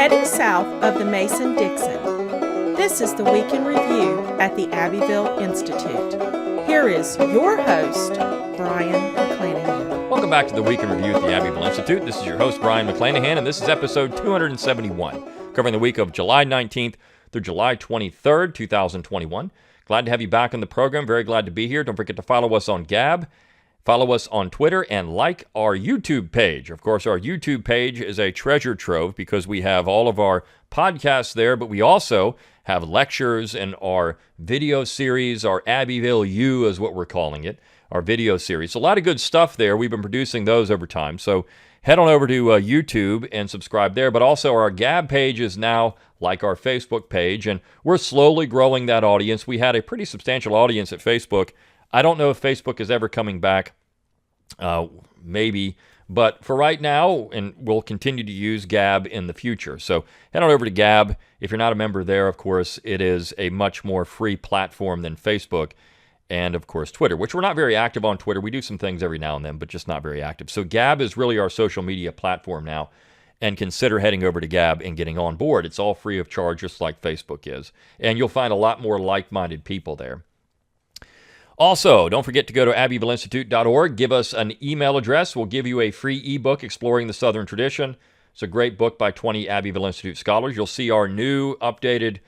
Heading south of the Mason-Dixon, this is the Week in Review at the Abbeville Institute. Here is your host, Brian McClanahan. Welcome back to the Week in Review at the Abbeville Institute. This is your host, Brian McClanahan, and this is episode 271, covering the week of July 19th through July 23rd, 2021. Glad to have you back on the program. Very glad to be here. Don't forget to follow us on Gab. Follow us on Twitter and like our YouTube page. Of course, our YouTube page is a treasure trove because we have all of our podcasts there, but we also have lectures and our video series, our Abbeville U is what we're calling it, our video series. So a lot of good stuff there. We've been producing those over time. So head on over to YouTube and subscribe there. But also our Gab page is now like our Facebook page, and we're slowly growing that audience. We had a pretty substantial audience at Facebook. I don't know if Facebook is ever coming back, maybe, but for right now, and we'll continue to use Gab in the future. So head on over to Gab. If you're not a member there, of course, it is a much more free platform than Facebook and, of course, Twitter, which we're not very active on Twitter. We do some things every now and then, but just not very active. So Gab is really our social media platform now, and consider heading over to Gab and getting on board. It's all free of charge, just like Facebook is, and you'll find a lot more like-minded people there. Also, don't forget to go to abbevilleinstitute.org. Give us an email address. We'll give you a free ebook, Exploring the Southern Tradition. It's a great book by 20 Abbeville Institute scholars. You'll see our new updated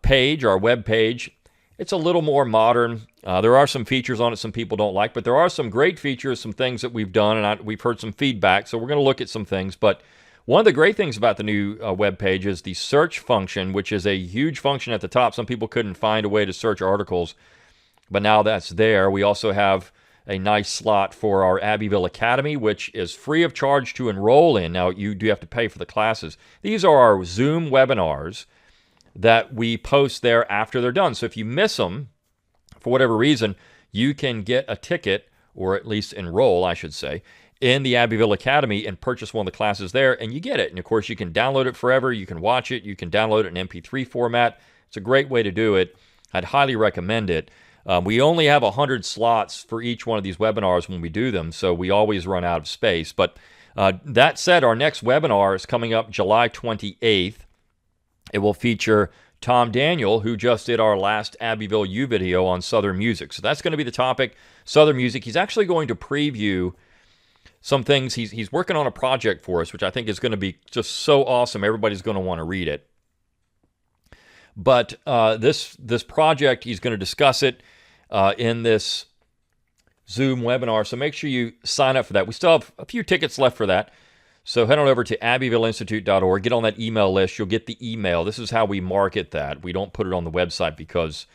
page, our web page. It's a little more modern. There are some features on it some people don't like, but there are some great features, some things that we've done, and we've heard some feedback, so we're going to look at some things. But one of the great things about the new web page is the search function, which is a huge function at the top. Some people couldn't find a way to search articles, but now that's there. We also have a nice slot for our Abbeville Academy, which is free of charge to enroll in. Now, you do have to pay for the classes. These are our Zoom webinars that we post there after they're done. So if you miss them, for whatever reason, you can get a ticket, or at least enroll, I should say, in the Abbeville Academy and purchase one of the classes there, and you get it. And, of course, you can download it forever. You can watch it. You can download it in MP3 format. It's a great way to do it. I'd highly recommend it. We only have 100 slots for each one of these webinars when we do them, so we always run out of space. But that said, our next webinar is coming up July 28th. It will feature Tom Daniel, who just did our last Abbeville U video on Southern music. So that's going to be the topic, Southern music. He's actually going to preview some things. He's working on a project for us, which I think is going to be just so awesome. Everybody's going to want to read it. But this project, he's going to discuss it in this Zoom webinar. So make sure you sign up for that. We still have a few tickets left for that. So head on over to abbevilleinstitute.org. Get on that email list. You'll get the email. This is how we market that. We don't put it on the website because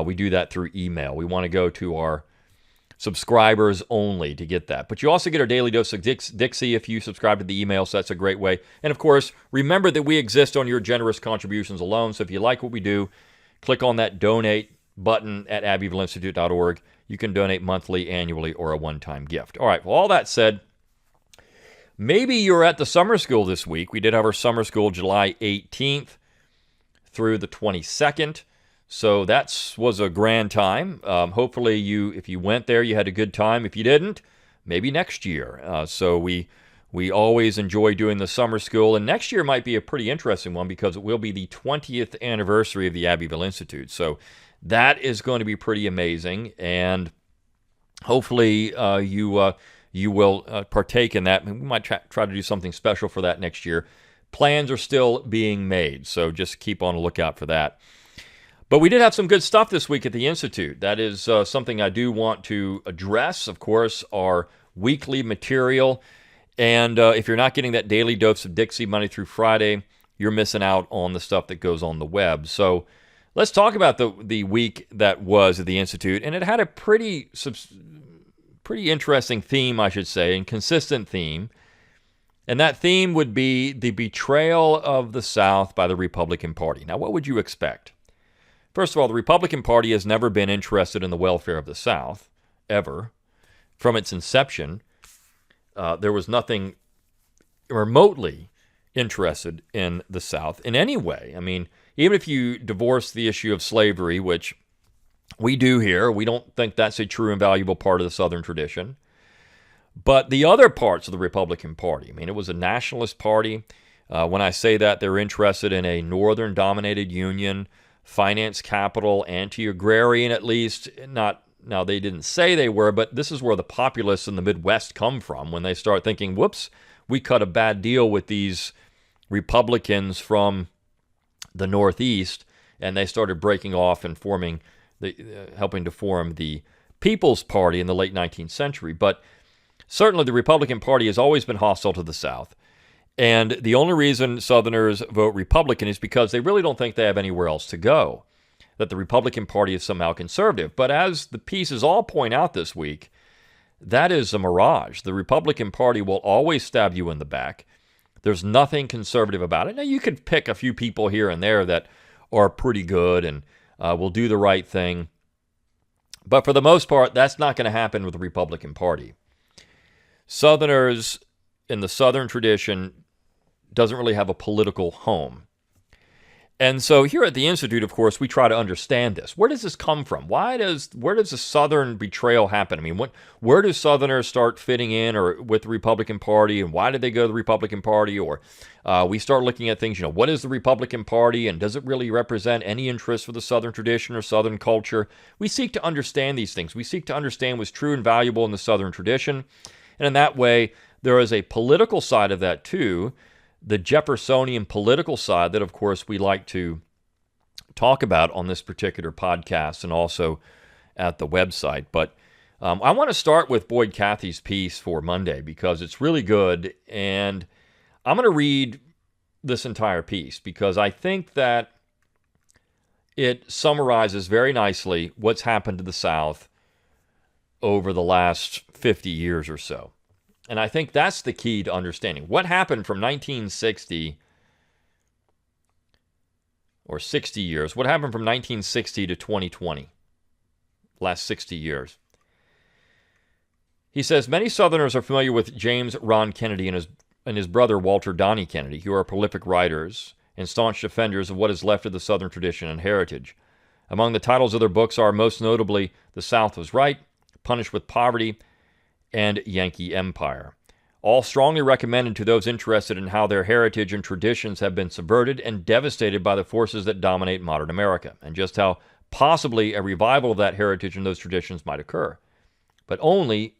we do that through email. We want to go to our subscribers only to get that. But you also get our daily dose of Dixie if you subscribe to the email, so that's a great way. And of course, remember that we exist on your generous contributions alone. So if you like what we do, click on that donate button at abbevilleinstitute.org. You can donate monthly, annually, or a one-time gift. All right, well, all that said, maybe you're at the summer school this week. We did have our summer school July 18th through the 22nd. So that was a grand time. Hopefully, if you went there, you had a good time. If you didn't, maybe next year. So we always enjoy doing the summer school. And next year might be a pretty interesting one because it will be the 20th anniversary of the Abbeville Institute. So that is going to be pretty amazing. And hopefully you will partake in that. We might try to do something special for that next year. Plans are still being made, so just keep on the lookout for that. But we did have some good stuff this week at the Institute. That is something I do want to address, of course, our weekly material. And if you're not getting that daily dose of Dixie Monday through Friday, you're missing out on the stuff that goes on the web. So let's talk about the week that was at the Institute. And it had a pretty interesting theme, I should say, and consistent theme. And that theme would be the betrayal of the South by the Republican Party. Now, what would you expect? First of all, the Republican Party has never been interested in the welfare of the South, ever. From its inception, there was nothing remotely interested in the South in any way. I mean, even if you divorce the issue of slavery, which we do here, we don't think that's a true and valuable part of the Southern tradition. But the other parts of the Republican Party, I mean, it was a nationalist party. When I say that, they're interested in a northern-dominated union, finance capital, anti-agrarian at least. Now, they didn't say they were, but this is where the populists in the Midwest come from when they start thinking, whoops, we cut a bad deal with these Republicans from the Northeast, and they started breaking off and helping to form the People's Party in the late 19th century. But certainly the Republican Party has always been hostile to the South. And the only reason Southerners vote Republican is because they really don't think they have anywhere else to go, that the Republican Party is somehow conservative. But as the pieces all point out this week, that is a mirage. The Republican Party will always stab you in the back. There's nothing conservative about it. Now, you could pick a few people here and there that are pretty good and will do the right thing. But for the most part, that's not going to happen with the Republican Party. Southerners in the Southern tradition doesn't really have a political home. And so here at the Institute, of course, we try to understand this. Where does this come from? Where does the Southern betrayal happen? I mean, where do Southerners start fitting in or with the Republican Party, and why did they go to the Republican Party? Or we start looking at things, what is the Republican Party, and does it really represent any interest for the Southern tradition or Southern culture? We seek to understand these things. We seek to understand what's true and valuable in the Southern tradition. And in that way, there is a political side of that too, the Jeffersonian political side that, of course, we like to talk about on this particular podcast and also at the website. But I want to start with Boyd Cathy's piece for Monday because it's really good. And I'm going to read this entire piece because I think that it summarizes very nicely what's happened to the South over the last 50 years or so. And I think that's the key to understanding. What happened from 1960 or 60 years? What happened from 1960 to 2020? Last 60 years. He says, many Southerners are familiar with James Ron Kennedy and his brother Walter Donnie Kennedy, who are prolific writers and staunch defenders of what is left of the Southern tradition and heritage. Among the titles of their books are most notably The South Was Right, Punished with Poverty, and Yankee Empire. All strongly recommended to those interested in how their heritage and traditions have been subverted and devastated by the forces that dominate modern America, and just how possibly a revival of that heritage and those traditions might occur. But only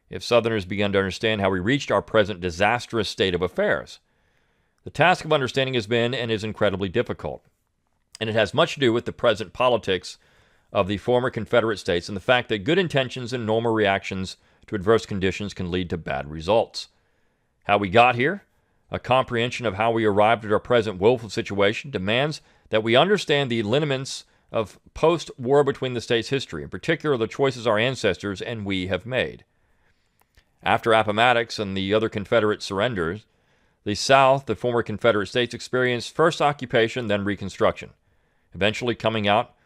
if Southerners began to understand how we reached our present disastrous state of affairs. The task of understanding has been and is incredibly difficult, and it has much to do with the present politics of the former Confederate states and the fact that good intentions and normal reactions to adverse conditions can lead to bad results. How we got here, a comprehension of how we arrived at our present woeful situation, demands that we understand the lineaments of post-war between the states' history, in particular the choices our ancestors and we have made. After Appomattox and the other Confederate surrenders, the South, the former Confederate states, experienced first occupation, then Reconstruction, eventually coming out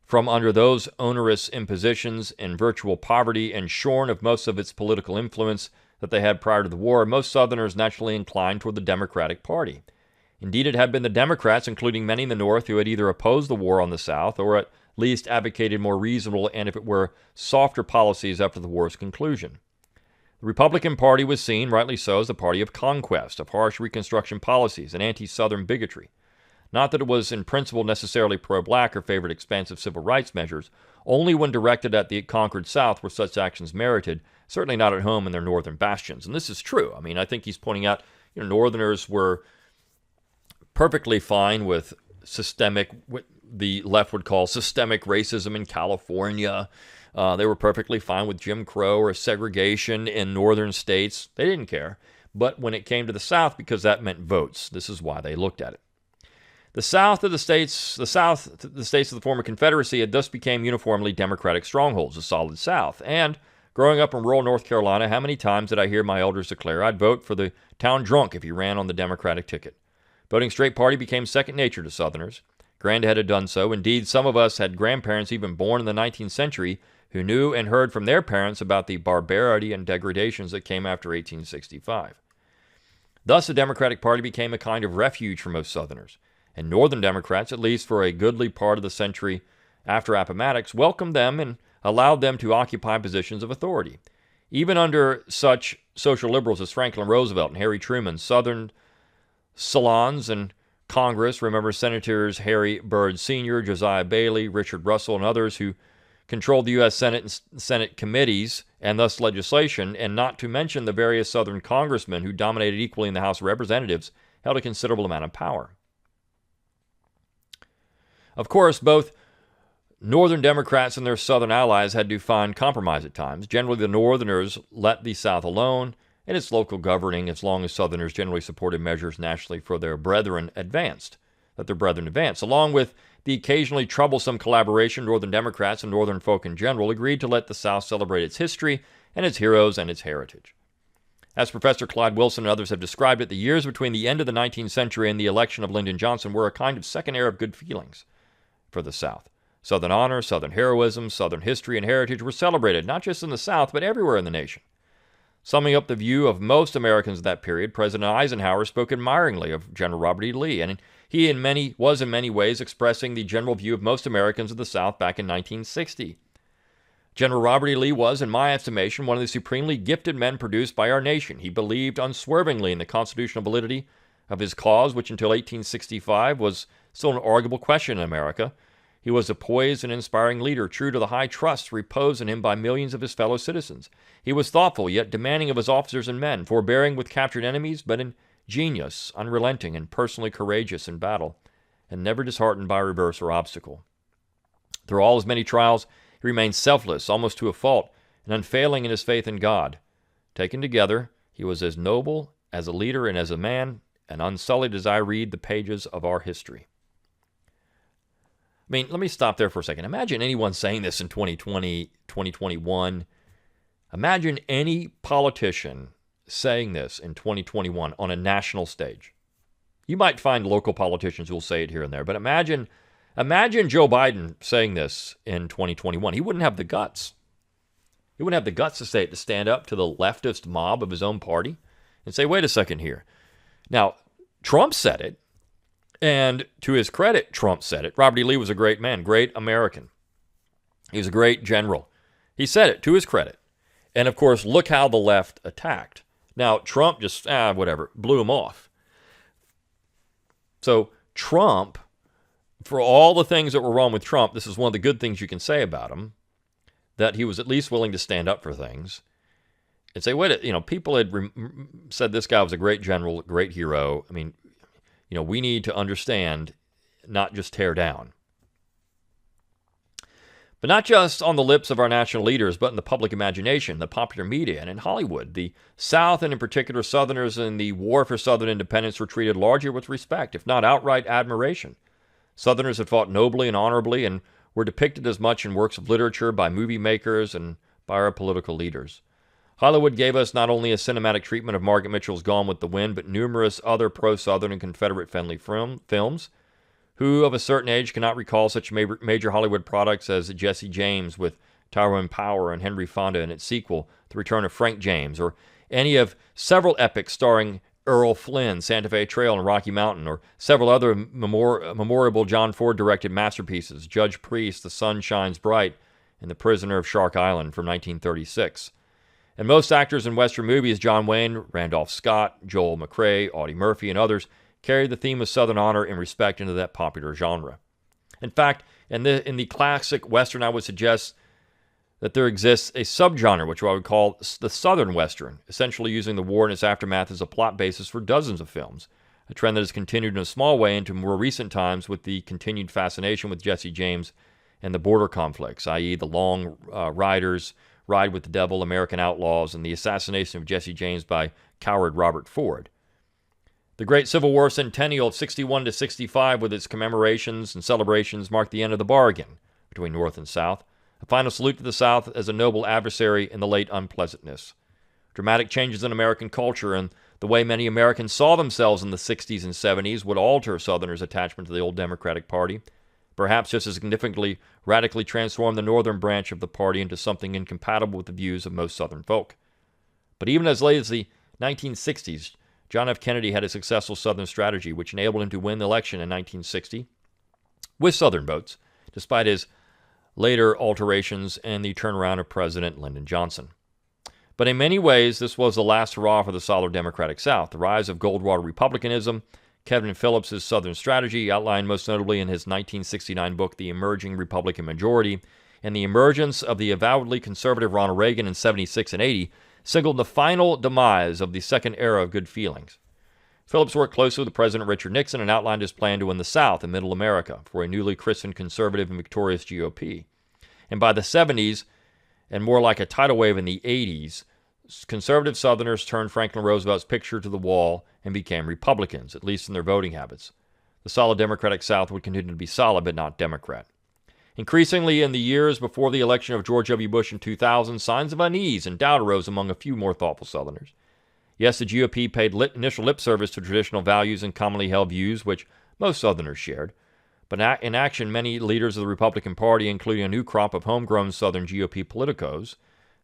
from under those onerous impositions in virtual poverty and shorn of most of its political influence that they had prior to the war. Most Southerners naturally inclined toward the Democratic Party. Indeed, it had been the Democrats, including many in the North, who had either opposed the war on the South or at least advocated more reasonable and, if it were, softer policies after the war's conclusion. The Republican Party was seen, rightly so, as a party of conquest, of harsh Reconstruction policies and anti-Southern bigotry. Not that it was in principle necessarily pro-black or favored expansive civil rights measures. Only when directed at the conquered South were such actions merited, certainly not at home in their northern bastions. And this is true. I mean, I think he's pointing out, Northerners were perfectly fine with what the left would call systemic racism in California. They were perfectly fine with Jim Crow or segregation in northern states. They didn't care. But when it came to the South, because that meant votes, this is why they looked at it. The states of the former Confederacy had thus become uniformly Democratic strongholds, a solid South. And growing up in rural North Carolina, how many times did I hear my elders declare I'd vote for the town drunk if he ran on the Democratic ticket? Voting straight party became second nature to Southerners. Granddad had done so. Indeed, some of us had grandparents even born in the 19th century who knew and heard from their parents about the barbarity and degradations that came after 1865. Thus, the Democratic Party became a kind of refuge for most Southerners. And Northern Democrats, at least for a goodly part of the century after Appomattox, welcomed them and allowed them to occupy positions of authority. Even under such social liberals as Franklin Roosevelt and Harry Truman, Southern salons in Congress. Remember Senators Harry Byrd Sr., Josiah Bailey, Richard Russell, and others who controlled the U.S. Senate and Senate committees and thus legislation, and not to mention the various Southern congressmen who dominated equally in the House of Representatives, held a considerable amount of power. Of course, both Northern Democrats and their Southern allies had to find compromise at times. Generally, the Northerners let the South alone in its local governing as long as Southerners generally supported measures nationally that their brethren advanced. Along with the occasionally troublesome collaboration, Northern Democrats and Northern folk in general agreed to let the South celebrate its history and its heroes and its heritage. As Professor Clyde Wilson and others have described it, the years between the end of the 19th century and the election of Lyndon Johnson were a kind of second era of good feelings for the South. Southern honor, Southern heroism, Southern history and heritage were celebrated, not just in the South, but everywhere in the nation. Summing up the view of most Americans of that period, President Eisenhower spoke admiringly of General Robert E. Lee, and he was in many ways expressing the general view of most Americans of the South back in 1960. General Robert E. Lee was, in my estimation, one of the supremely gifted men produced by our nation. He believed unswervingly in the constitutional validity of his cause, which until 1865 was still an arguable question in America. He was a poised and inspiring leader, true to the high trust reposed in him by millions of his fellow citizens. He was thoughtful, yet demanding of his officers and men, forbearing with captured enemies, but ingenious, unrelenting, and personally courageous in battle, and never disheartened by reverse or obstacle. Through all his many trials, he remained selfless, almost to a fault, and unfailing in his faith in God. Taken together, he was as noble as a leader and as a man, and unsullied as I read the pages of our history. I mean, let me stop there for a second. Imagine anyone saying this in 2020, 2021. Imagine any politician saying this in 2021 on a national stage. You might find local politicians who will say it here and there, but imagine Joe Biden saying this in 2021. He wouldn't have the guts. He wouldn't have the guts to say it, to stand up to the leftist mob of his own party and say, wait a second here. Now, Trump said it. And to his credit, Trump said it. Robert E. Lee was a great man, great American. He was a great general. He said it to his credit. And of course, look how the left attacked. Now, Trump just, blew him off. So Trump, for all the things that were wrong with Trump, this is one of the good things you can say about him, that he was at least willing to stand up for things and say, people had said this guy was a great general, a great hero. I mean, we need to understand, not just tear down. But not just on the lips of our national leaders, but in the public imagination, the popular media, and in Hollywood. The South, and in particular Southerners in the war for Southern independence, were treated largely with respect, if not outright admiration. Southerners had fought nobly and honorably and were depicted as much in works of literature by movie makers and by our political leaders. Hollywood gave us not only a cinematic treatment of Margaret Mitchell's Gone with the Wind, but numerous other pro-Southern and Confederate-friendly films. Who of a certain age cannot recall such major Hollywood products as Jesse James with Tyrone Power and Henry Fonda and its sequel, The Return of Frank James, or any of several epics starring Errol Flynn, Santa Fe Trail and Rocky Mountain, or several other memorable John Ford-directed masterpieces, Judge Priest, The Sun Shines Bright, and The Prisoner of Shark Island from 1936. And most actors in Western movies, John Wayne, Randolph Scott, Joel McCrea, Audie Murphy, and others, carried the theme of Southern honor and respect into that popular genre. In fact, in the classic Western, I would suggest that there exists a subgenre, which I would call the Southern Western, essentially using the war and its aftermath as a plot basis for dozens of films, a trend that has continued in a small way into more recent times with the continued fascination with Jesse James and the border conflicts, i.e. the Long Riders, Ride with the Devil, American Outlaws, and the assassination of Jesse James by coward Robert Ford. The Great Civil War Centennial of 61 to 65, with its commemorations and celebrations, marked the end of the bargain between North and South, a final salute to the South as a noble adversary in the late unpleasantness. Dramatic changes in American culture and the way many Americans saw themselves in the 60s and 70s would alter Southerners' attachment to the old Democratic Party, perhaps just as significantly radically transform the northern branch of the party into something incompatible with the views of most Southern folk. But even as late as the 1960s, John F. Kennedy had a successful Southern strategy which enabled him to win the election in 1960 with Southern votes, despite his later alterations and the turnaround of President Lyndon Johnson. But in many ways, this was the last hurrah for the solid Democratic South. The rise of Goldwater Republicanism Kevin Phillips' Southern Strategy, outlined most notably in his 1969 book, The Emerging Republican Majority, and the emergence of the avowedly conservative Ronald Reagan in 76 and 80, signaled the final demise of the second era of good feelings. Phillips worked closely with President Richard Nixon and outlined his plan to win the South and Middle America for a newly christened conservative and victorious GOP. And by the 70s, and more like a tidal wave in the 80s, conservative Southerners turned Franklin Roosevelt's picture to the wall and became Republicans, at least in their voting habits. The solid Democratic South would continue to be solid, but not Democrat. Increasingly, in the years before the election of George W. Bush in 2000, signs of unease and doubt arose among a few more thoughtful Southerners. Yes, the GOP paid initial lip service to traditional values and commonly held views, which most Southerners shared. But in action, many leaders of the Republican Party, including a new crop of homegrown Southern GOP politicos,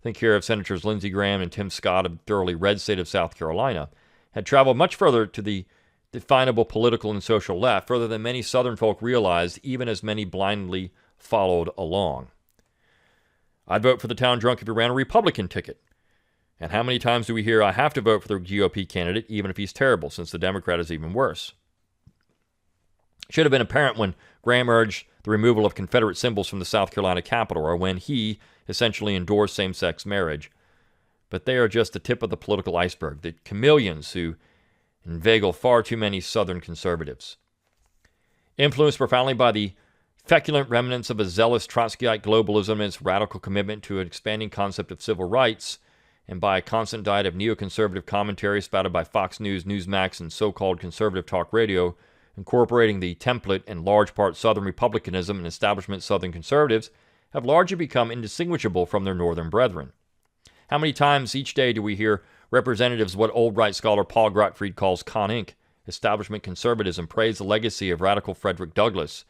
think here of Senators Lindsey Graham and Tim Scott of the thoroughly red state of South Carolina, had traveled much further to the definable political and social left, further than many Southern folk realized, even as many blindly followed along. I'd vote for the town drunk if he ran a Republican ticket. And how many times do we hear, I have to vote for the GOP candidate, even if he's terrible, since the Democrat is even worse? It should have been apparent when Graham urged the removal of Confederate symbols from the South Carolina Capitol, or when he essentially endorsed same-sex marriage. But they are just the tip of the political iceberg, the chameleons who inveigle far too many Southern conservatives. Influenced profoundly by the feculent remnants of a zealous Trotskyite globalism and its radical commitment to an expanding concept of civil rights, and by a constant diet of neoconservative commentary spouted by Fox News, Newsmax, and so-called conservative talk radio, incorporating the template and large part Southern Republicanism and establishment Southern conservatives, have largely become indistinguishable from their Northern brethren. How many times each day do we hear representatives of what old right scholar Paul Gottfried calls Con Inc., establishment conservatism, praise the legacy of radical Frederick Douglass,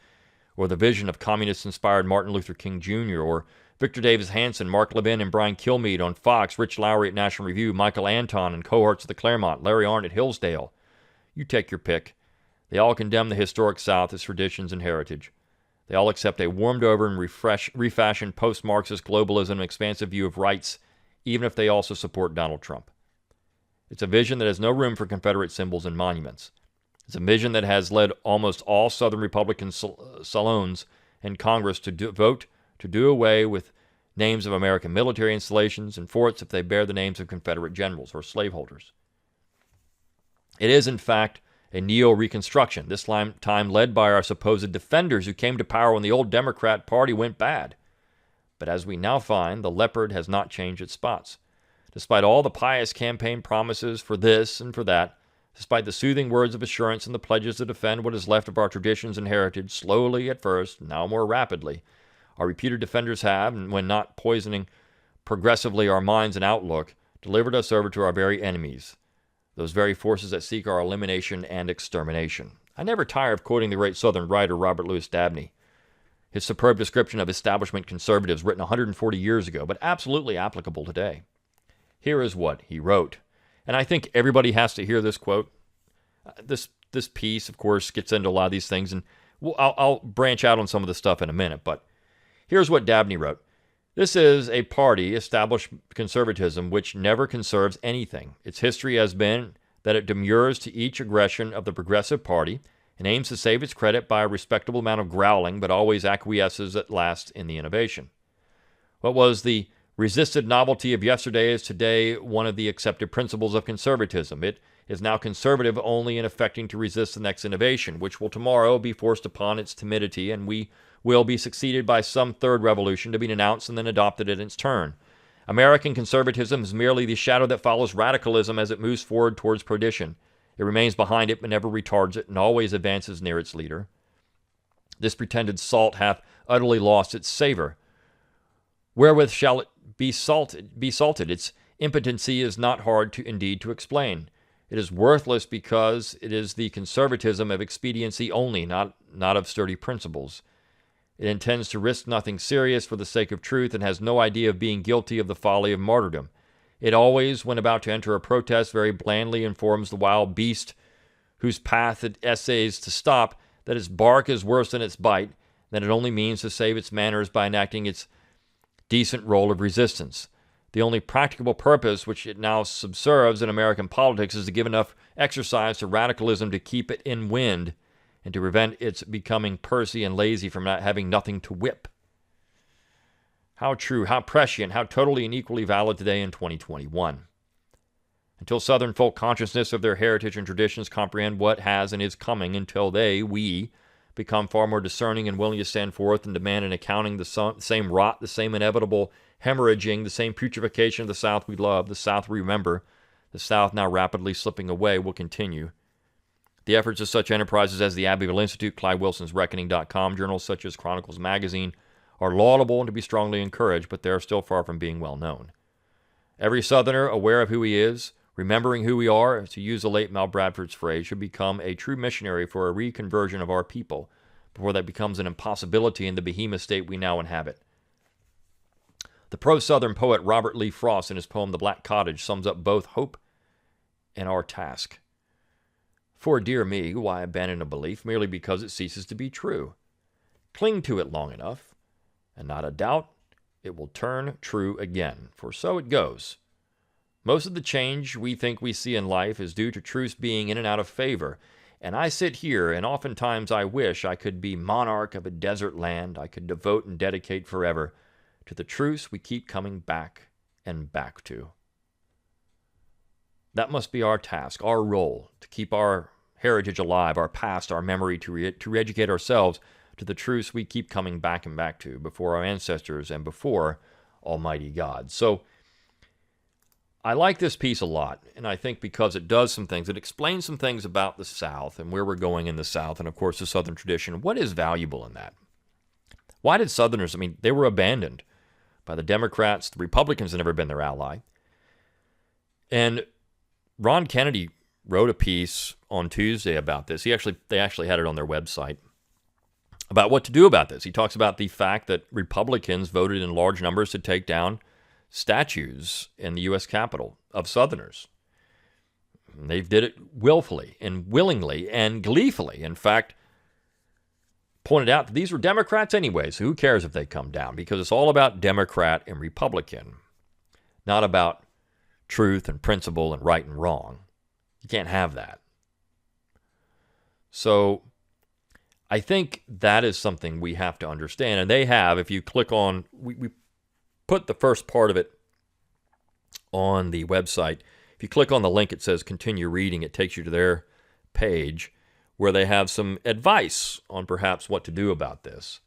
or the vision of communist-inspired Martin Luther King Jr., or Victor Davis Hanson, Mark Levin, and Brian Kilmeade on Fox, Rich Lowry at National Review, Michael Anton and cohorts of the Claremont, Larry Arnn at Hillsdale. You take your pick. They all condemn the historic South, its traditions and heritage. They all accept a warmed-over and refashioned post-Marxist globalism and expansive view of rights, even if they also support Donald Trump. It's a vision that has no room for Confederate symbols and monuments. It's a vision that has led almost all Southern Republican salons and Congress to vote to do away with names of American military installations and forts if they bear the names of Confederate generals or slaveholders. It is, in fact, a neo-reconstruction, this time led by our supposed defenders who came to power when the old Democrat Party went bad. But as we now find, the leopard has not changed its spots. Despite all the pious campaign promises for this and for that, despite the soothing words of assurance and the pledges to defend what is left of our traditions and heritage, slowly at first, now more rapidly, our reputed defenders have, and when not poisoning progressively our minds and outlook, delivered us over to our very enemies, those very forces that seek our elimination and extermination. I never tire of quoting the great Southern writer Robert Louis Dabney. His superb description of establishment conservatives written 140 years ago, but absolutely applicable today. Here is what he wrote. And I think everybody has to hear this quote. This piece, of course, gets into a lot of these things, and I'll branch out on some of the stuff in a minute, but here's what Dabney wrote. This is a party, established conservatism, which never conserves anything. Its history has been that it demurs to each aggression of the Progressive Party and aims to save its credit by a respectable amount of growling, but always acquiesces at last in the innovation. What was the resisted novelty of yesterday is today one of the accepted principles of conservatism. It is now conservative only in effecting to resist the next innovation, which will tomorrow be forced upon its timidity, and we will be succeeded by some third revolution to be announced and then adopted in its turn. American conservatism is merely the shadow that follows radicalism as it moves forward towards perdition. It remains behind it, but never retards it, and always advances near its leader. This pretended salt hath utterly lost its savor. Wherewith shall it be salted? Its impotency is not hard to explain. It is worthless because it is the conservatism of expediency only, not of sturdy principles. It intends to risk nothing serious for the sake of truth and has no idea of being guilty of the folly of martyrdom. It always, when about to enter a protest, very blandly informs the wild beast whose path it essays to stop that its bark is worse than its bite, that it only means to save its manners by enacting its decent role of resistance. The only practicable purpose which it now subserves in American politics is to give enough exercise to radicalism to keep it in wind and to prevent its becoming pursy and lazy from not having nothing to whip. How true, how prescient, how totally and equally valid today in 2021. Until Southern folk consciousness of their heritage and traditions comprehend what has and is coming, until we, become far more discerning and willing to stand forth and demand an accounting, the same rot, the same inevitable hemorrhaging, the same putrefaction of the South we love, the South we remember, the South now rapidly slipping away, will continue. The efforts of such enterprises as the Abbeville Institute, ClydeWilson'sReckoning.com, journals such as Chronicles Magazine, are laudable and to be strongly encouraged, but they are still far from being well known. Every Southerner, aware of who he is, remembering who we are, to use the late Mal Bradford's phrase, should become a true missionary for a reconversion of our people before that becomes an impossibility in the behemoth state we now inhabit. The pro-Southern poet Robert Lee Frost, in his poem The Black Cottage, sums up both hope and our task. For dear me, why abandon a belief merely because it ceases to be true? Cling to it long enough, and not a doubt it will turn true again, for so it goes. Most of the change we think we see in life is due to truths being in and out of favor, and I sit here, and oftentimes I wish I could be monarch of a desert land I could devote and dedicate forever to the truths we keep coming back and back to. That must be our task, our role, to keep our heritage alive, our past, our memory, to re-educate ourselves to the truths we keep coming back and back to before our ancestors and before Almighty God. So I like this piece a lot, and I think because it does some things, it explains some things about the South and where we're going in the South, and of course the Southern tradition. What is valuable in that? Why did Southerners, they were abandoned by the Democrats. The Republicans had never been their ally. And Ron Kennedy wrote a piece on Tuesday about this. They actually had it on their website about what to do about this. He talks about the fact that Republicans voted in large numbers to take down statues in the U.S. Capitol of Southerners. They did it willfully and willingly and gleefully. In fact, pointed out that these were Democrats anyway, so who cares if they come down? Because it's all about Democrat and Republican, not about truth and principle and right and wrong. You can't have that. So I think that is something we have to understand. And they have, if you click on, we put the first part of it on the website. If you click on the link, it says continue reading. It takes you to their page where they have some advice on perhaps what to do about this.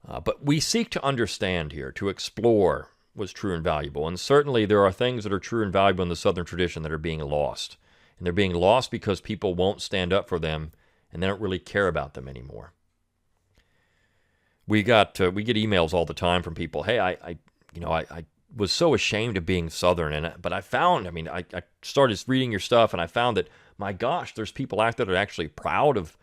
But we seek to understand here, to explore what's true and valuable. And certainly there are things that are true and valuable in the Southern tradition that are being lost. And they're being lost because people won't stand up for them and they don't really care about them anymore. We get emails all the time from people. Hey, I was so ashamed of being Southern, but I found, I started reading your stuff and I found that, my gosh, there's people out there that are actually proud of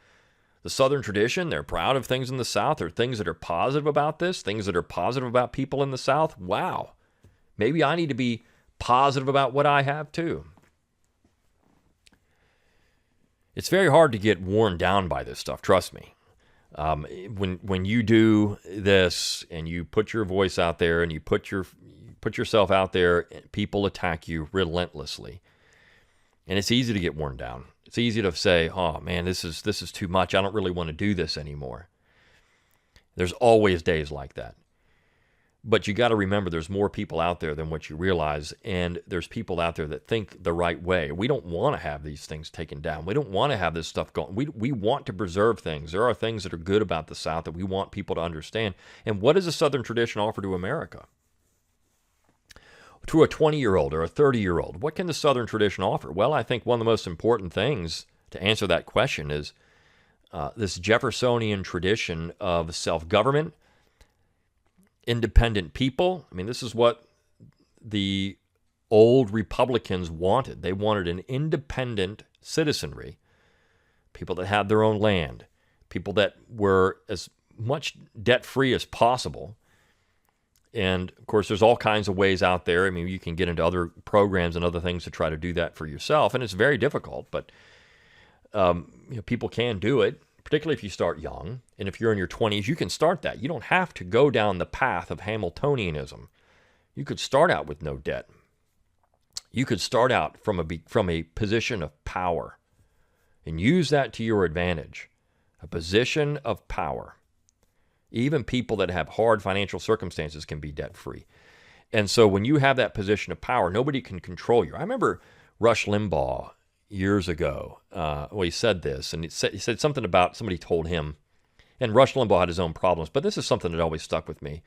the Southern tradition. They're proud of things in the South. There are things that are positive about this, things that are positive about people in the South. Wow. Maybe I need to be positive about what I have too. It's very hard to get worn down by this stuff, trust me. When you do this and you put your voice out there and you put yourself out there, people attack you relentlessly. And it's easy to get worn down. It's easy to say, oh man, this is too much. I don't really want to do this anymore. There's always days like that. But you got to remember there's more people out there than what you realize, and there's people out there that think the right way. We don't want to have these things taken down. We don't want to have this stuff going. We want to preserve things. There are things that are good about the South that we want people to understand. And what does the Southern tradition offer to America? To a 20-year-old or a 30-year-old, what can the Southern tradition offer? Well, I think one of the most important things to answer that question is this Jeffersonian tradition of self-government, independent people. This is what the old Republicans wanted. They wanted an independent citizenry, people that had their own land, people that were as much debt-free as possible. And, of course, there's all kinds of ways out there. You can get into other programs and other things to try to do that for yourself, and it's very difficult, but people can do it, particularly if you start young. And if you're in your 20s, you can start that. You don't have to go down the path of Hamiltonianism. You could start out with no debt. You could start out from a position of power and use that to your advantage. A position of power. Even people that have hard financial circumstances can be debt-free. And so when you have that position of power, nobody can control you. I remember Rush Limbaugh years ago. He said this, and he said something about somebody told him, and Rush Limbaugh had his own problems, but this is something that always stuck with me.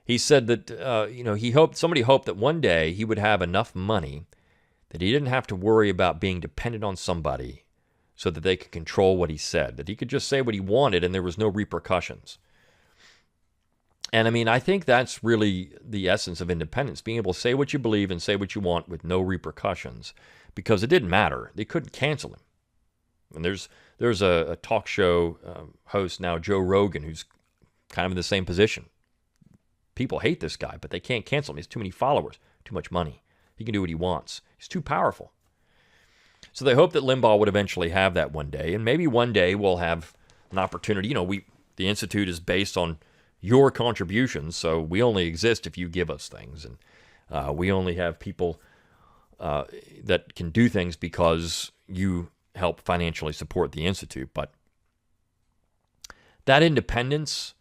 He said that somebody hoped that one day he would have enough money that he didn't have to worry about being dependent on somebody so that they could control what he said, that he could just say what he wanted and there was no repercussions. And I mean, I think that's really the essence of independence, being able to say what you believe and say what you want with no repercussions, because it didn't matter. They couldn't cancel him. And there's a talk show host now, Joe Rogan, who's kind of in the same position. People hate this guy, but they can't cancel him. He has too many followers, too much money. He can do what he wants. He's too powerful. So they hope that Limbaugh would eventually have that one day, and maybe one day we'll have an opportunity. The Institute is based on your contributions, so we only exist if you give us things, and we only have people that can do things because you help financially support the Institute. But that independence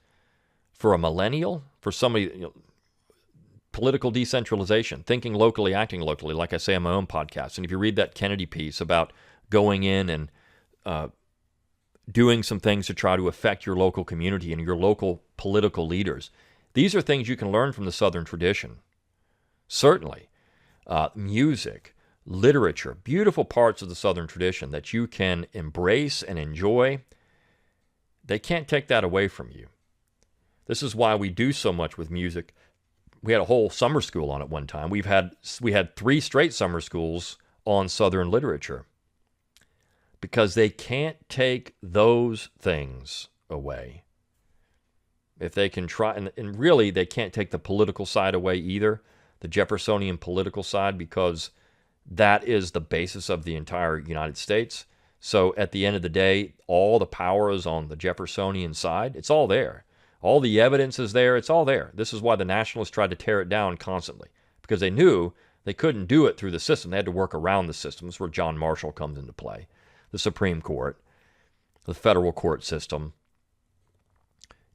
for a millennial, for somebody, political decentralization, thinking locally, acting locally, like I say on my own podcast. And if you read that Kennedy piece about going in and doing some things to try to affect your local community and your local political leaders, these are things you can learn from the Southern tradition. Certainly. Music, literature, beautiful parts of the Southern tradition that you can embrace and enjoy. They can't take that away from you. This is why we do so much with music. We had a whole summer school on it one time. We had 3 straight summer schools on Southern literature, because they can't take those things away. If they can try, and really they can't take the political side away either, the Jeffersonian political side, because that is the basis of the entire United States. So at the end of the day, all the power is on the Jeffersonian side. It's all there. All the evidence is there. It's all there. This is why the nationalists tried to tear it down constantly, because they knew they couldn't do it through the system. They had to work around the system. This is where John Marshall comes into play. The Supreme Court, the federal court system,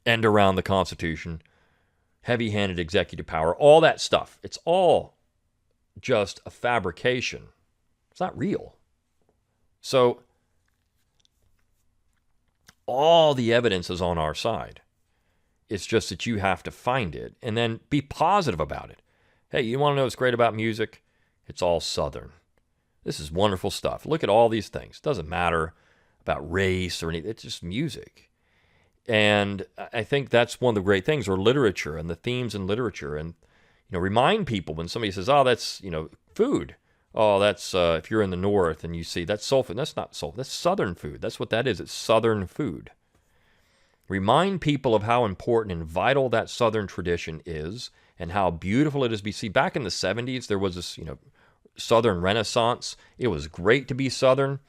and around the Constitution, heavy-handed executive power, all that stuff. It's all just a fabrication. It's not real. So all the evidence is on our side. It's just that you have to find it and then be positive about it. Hey, you want to know what's great about music? It's all Southern. This is wonderful stuff. Look at all these things. It doesn't matter about race or anything. It's just music. And I think that's one of the great things, or literature and the themes in literature. And, remind people when somebody says, oh, that's, food. Oh, that's, if you're in the North and you see, that's soul food. That's not soul food. That's Southern food. That's what that is. It's Southern food. Remind people of how important and vital that Southern tradition is and how beautiful it is. See, back in the 70s, there was this, Southern Renaissance. It was great to be Southern.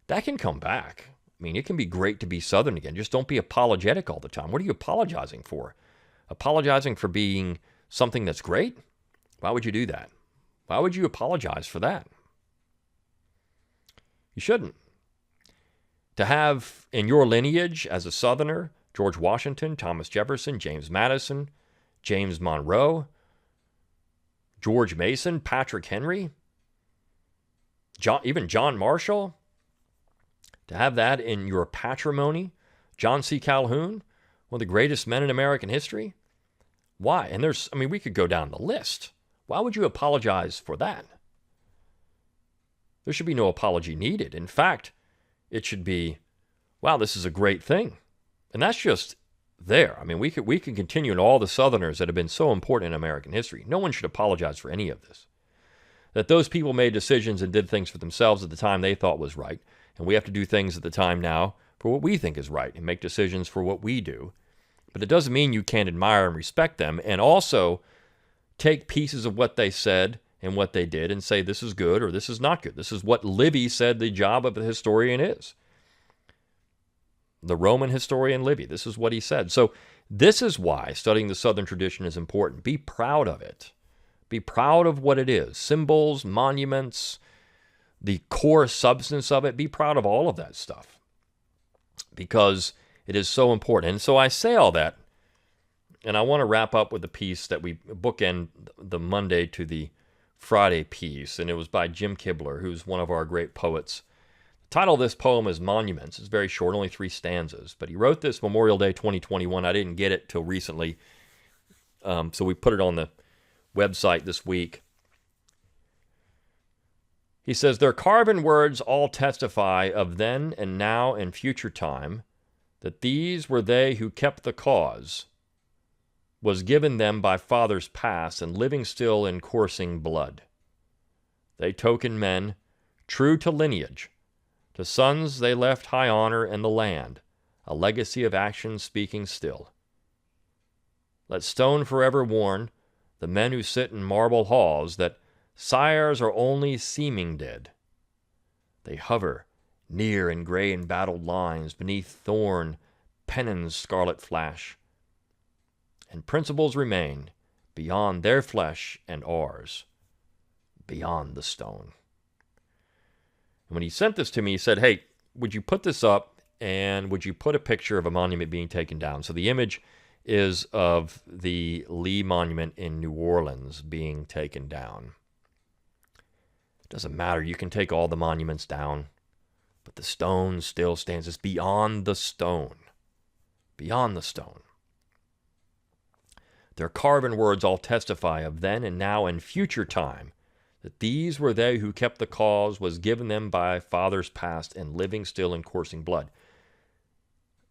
That can come back. I mean, it can be great to be Southern again. Just don't be apologetic all the time. What are you apologizing for? Apologizing for being something that's great? Why would you do that? Why would you apologize for that? You shouldn't. To have in your lineage as a Southerner, George Washington, Thomas Jefferson, James Madison, James Monroe, George Mason, Patrick Henry, even John Marshall, to have that in your patrimony, John C. Calhoun, one of the greatest men in American history. Why? And we could go down the list. Why would you apologize for that? There should be no apology needed. In fact, it should be, wow, this is a great thing. And that's just there. I mean, we can continue in all the Southerners that have been so important in American history. No one should apologize for any of this. That those people made decisions and did things for themselves at the time they thought was right. And we have to do things at the time now for what we think is right and make decisions for what we do. But it doesn't mean you can't admire and respect them and also take pieces of what they said and what they did and say this is good or this is not good. This is what Livy said the job of a historian is. the Roman historian Livy. This is what he said. So this is why studying the Southern tradition is important. Be proud of it. Be proud of what it is. Symbols, monuments, the core substance of it. Be proud of all of that stuff because it is so important. And so I say all that, and I want to wrap up with a piece that we bookend the Monday to the Friday piece, and it was by Jim Kibler, who's one of our great poets. The title of this poem is Monuments. It's very short, only 3 stanzas, but he wrote this Memorial Day 2021. I didn't get it till recently, so we put it on the website this week. He says, "Their carven words all testify of then and now and future time, that these were they who kept the cause, was given them by fathers past, and living still in coursing blood. They token men, true to lineage. To sons they left high honor and the land, a legacy of action speaking still. Let stone forever warn the men who sit in marble halls that sires are only seeming dead. They hover near in gray embattled lines beneath thorn pennons scarlet flash, and principles remain beyond their flesh and ours, beyond the stone." And when he sent this to me, he said, "Hey, would you put this up, and would you put a picture of a monument being taken down?" So the image is of the Lee Monument in New Orleans being taken down. It doesn't matter. You can take all the monuments down, but the stone still stands. It's beyond the stone. Beyond the stone. Their carven words all testify of then and now and future time, that these were they who kept the cause, was given them by fathers past, and living still in coursing blood.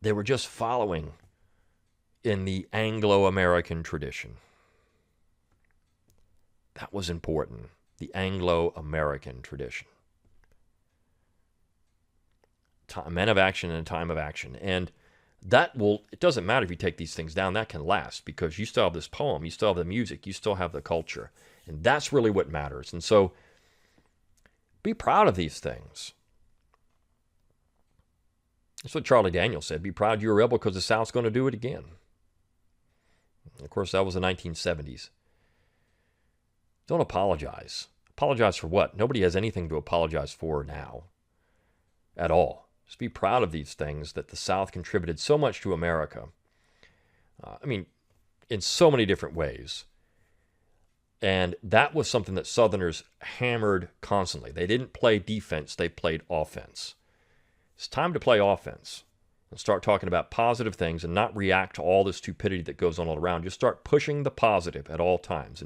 They were just following in the Anglo-American tradition. That was important, the Anglo-American tradition. Men of action and a time of action. And it doesn't matter if you take these things down, that can last because you still have this poem, you still have the music, you still have the culture. And that's really what matters. And so be proud of these things. That's what Charlie Daniels said. Be proud you're a rebel because the South's going to do it again. And of course, that was the 1970s. Don't apologize. Apologize for what? Nobody has anything to apologize for now at all. Just be proud of these things that the South contributed so much to America. In so many different ways. And that was something that Southerners hammered constantly. They didn't play defense, they played offense. It's time to play offense and start talking about positive things and not react to all the stupidity that goes on all around. Just start pushing the positive at all times.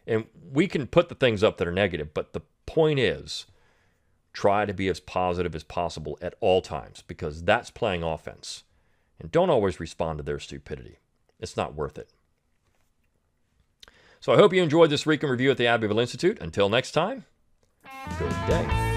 And we can put the things up that are negative, but the point is, try to be as positive as possible at all times because that's playing offense. And don't always respond to their stupidity. It's not worth it. So I hope you enjoyed this week in review at the Abbeville Institute. Until next time, good day.